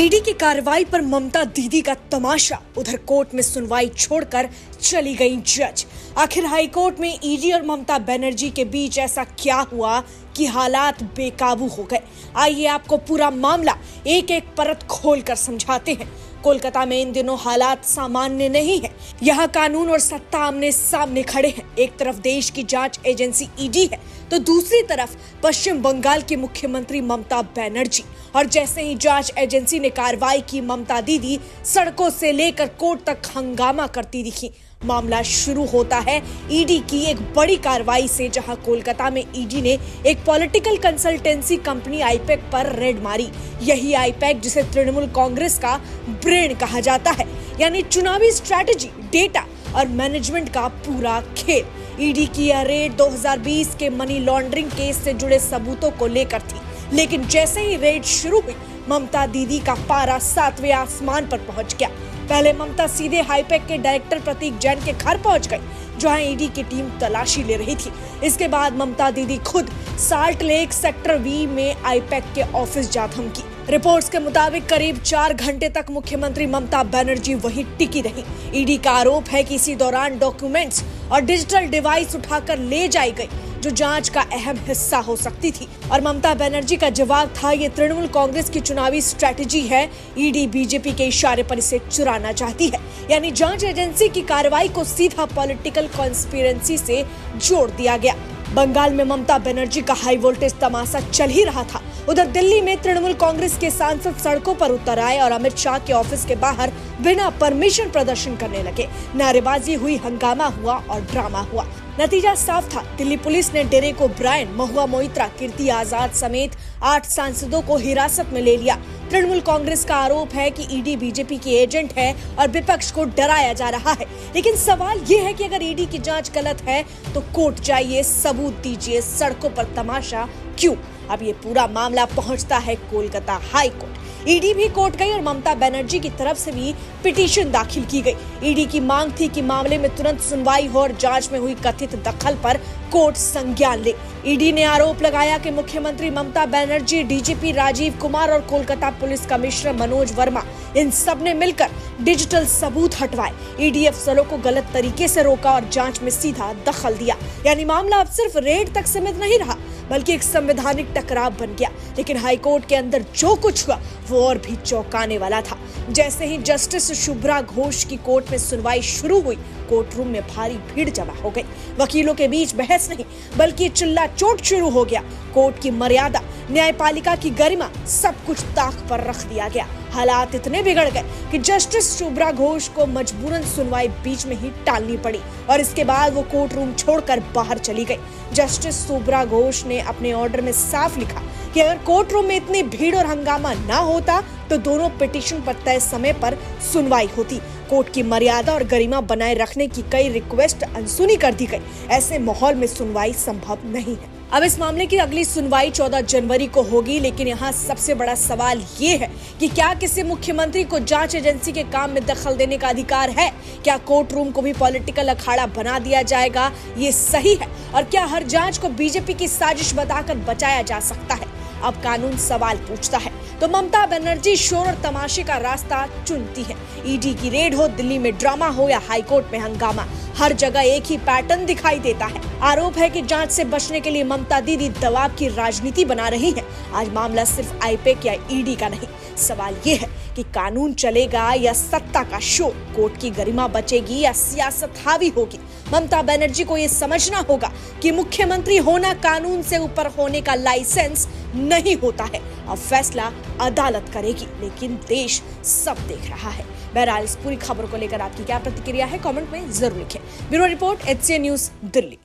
ED की कार्रवाई पर ममता दीदी का तमाशा। उधर कोर्ट में सुनवाई छोड़कर चली गई जज। आखिर हाईकोर्ट में ईडी और ममता बनर्जी के बीच ऐसा क्या हुआ कि हालात बेकाबू हो गए। आइए आपको पूरा मामला एक एक परत खोलकर समझाते हैं। कोलकाता में इन दिनों हालात सामान्य नहीं है। यहाँ कानून और सत्ता आमने सामने खड़े हैं। एक तरफ देश की जांच एजेंसी ईडी है तो दूसरी तरफ पश्चिम बंगाल की मुख्यमंत्री ममता बनर्जी। और जैसे ही जांच एजेंसी ने कार्रवाई की, ममता दीदी सड़कों से लेकर कोर्ट तक हंगामा करती दिखी। मामला शुरू होता है ईडी की एक बड़ी कार्रवाई से, जहां कोलकाता में ईडी ने एक पॉलिटिकल कंसल्टेंसी कंपनी आईपैक पर रेड मारी। यही आईपैक जिसे तृणमूल कांग्रेस का ब्रेन कहा जाता है, यानी चुनावी स्ट्रैटेजी, डेटा और मैनेजमेंट का पूरा खेल। ईडी की यह रेड 2020 के मनी लॉन्ड्रिंग केस से जुड़े सबूतों को लेकर थी, लेकिन जैसे ही रेड शुरू हुई, ममता दीदी का पारा 7वें आसमान पर पहुंच गया। पहले ममता सीधे हाईपैक के डायरेक्टर प्रतीक जैन के घर पहुंच गई, जहां ईडी की टीम तलाशी ले रही थी। इसके बाद ममता दीदी खुद साल्ट लेक सेक्टर बी में आईपैक के ऑफिस जा धमकी। रिपोर्ट्स के मुताबिक करीब 4 घंटे तक मुख्यमंत्री ममता बनर्जी वहीं टिकी रही। ईडी का आरोप है कि इसी दौरान डॉक्यूमेंट्स और डिजिटल डिवाइस उठाकर ले जाई गई, जो जांच का अहम हिस्सा हो सकती थी। और ममता बनर्जी का जवाब था, ये तृणमूल कांग्रेस की चुनावी स्ट्रैटेजी है। ईडी बीजेपी के इशारे पर इसे चुराना चाहती है, यानी जांच एजेंसी की कार्रवाई को सीधा पॉलिटिकल कॉन्स्पिरेसी से जोड़ दिया गया। बंगाल में ममता बनर्जी का हाई वोल्टेज तमाशा चल ही रहा था। उधर दिल्ली में तृणमूल कांग्रेस के सांसद सड़कों पर उतर आए और अमित शाह के ऑफिस के बाहर बिना परमिशन प्रदर्शन करने लगे। नारेबाजी हुई, हंगामा हुआ और ड्रामा हुआ। नतीजा साफ था। दिल्ली पुलिस ने डेरेक ओब्रायन, महुआ मोइत्रा, कीर्ति आजाद समेत 8 सांसदों को हिरासत में ले लिया। तृणमूल कांग्रेस का आरोप है कि ईडी बीजेपी की एजेंट है और विपक्ष को डराया जा रहा है। लेकिन सवाल ये है कि अगर ईडी की जांच गलत है तो कोर्ट जाइए, सबूत दीजिए, सड़कों पर तमाशा क्यों? अब ये पूरा मामला पहुंचता है कोलकाता हाई कोर्ट। ईडी भी कोर्ट गई और ममता बनर्जी की तरफ से भी पिटीशन दाखिल की गई। ईडी की मांग थी कि मामले में तुरंत सुनवाई हो और जांच में हुई कथित दखल पर कोर्ट संज्ञान ले। ईडी ने आरोप लगाया कि मुख्यमंत्री ममता बनर्जी, डीजीपी राजीव कुमार और कोलकाता पुलिस कमिश्नर मनोज वर्मा, इन सब ने मिलकर डिजिटल सबूत हटवाए। ईडी अफसरों को गलत तरीके से रोका और जांच में सीधा दखल दिया। यानी मामला अब सिर्फ रेड तक सीमित नहीं रहा, बल्कि एक संवैधानिक टकराव बन गया। लेकिन हाईकोर्ट के अंदर जो कुछ हुआ वो और भी चौंकाने वाला था। जैसे ही जस्टिस शुभ्रा घोष की कोर्ट में सुनवाई शुरू हुई, कोर्ट रूम में भारी भीड़ जमा हो गई। वकीलों के बीच बहस नहीं, बल्कि चिल्ला चोट शुरू हो गया। कोर्ट की मर्यादा, न्यायपालिका की गरिमा, सब कुछ ताक पर रख दिया गया। हालात इतने बिगड़ गए कि जस्टिस शुभ्रा घोष को मजबूरन सुनवाई बीच में ही टालनी पड़ी और इसके बाद वो कोर्ट रूम छोड़कर बाहर चली गई। जस्टिस शुभ्रा घोष ने अपने ऑर्डर में साफ लिखा कि अगर कोर्ट रूम में इतनी भीड़ और हंगामा ना होता तो दोनों पिटीशन पर तय समय पर सुनवाई होती। कोर्ट की मर्यादा और गरिमा बनाए रखने की कई रिक्वेस्ट अनसुनी कर दी गई। ऐसे माहौल में सुनवाई संभव नहीं है। अब इस मामले की अगली सुनवाई 14 जनवरी को होगी, लेकिन यहाँ सबसे बड़ा सवाल ये है कि क्या किसी मुख्यमंत्री को जांच एजेंसी के काम में दखल देने का अधिकार है? क्या कोर्ट रूम को भी पॉलिटिकल अखाड़ा बना दिया जाएगा? ये सही है? और क्या हर जांच को बीजेपी की साजिश बताकर बचाया जा सकता है? अब कानून सवाल पूछता है तो ममता बनर्जी शोर और तमाशे का रास्ता चुनती है। ईडी की रेड हो, दिल्ली में ड्रामा हो या हाईकोर्ट में हंगामा, हर जगह एक ही पैटर्न दिखाई देता है। आरोप है कि जांच से बचने के लिए ममता दीदी दबाव की राजनीति बना रही है। आज मामला सिर्फ आईपैक या ईडी का नहीं, सवाल ये है कि कानून चलेगा या सत्ता का शोर, कोर्ट की गरिमा बचेगी या सियासत हावी होगी। ममता बनर्जी को ये समझना होगा कि मुख्यमंत्री होना कानून से ऊपर होने का लाइसेंस नहीं होता है। अब फैसला अदालत करेगी, लेकिन देश सब देख रहा है। बहरहाल इस पूरी खबर को लेकर आपकी क्या प्रतिक्रिया है, कमेंट में जरूर लिखें। Bureau report, HCN news, Delhi.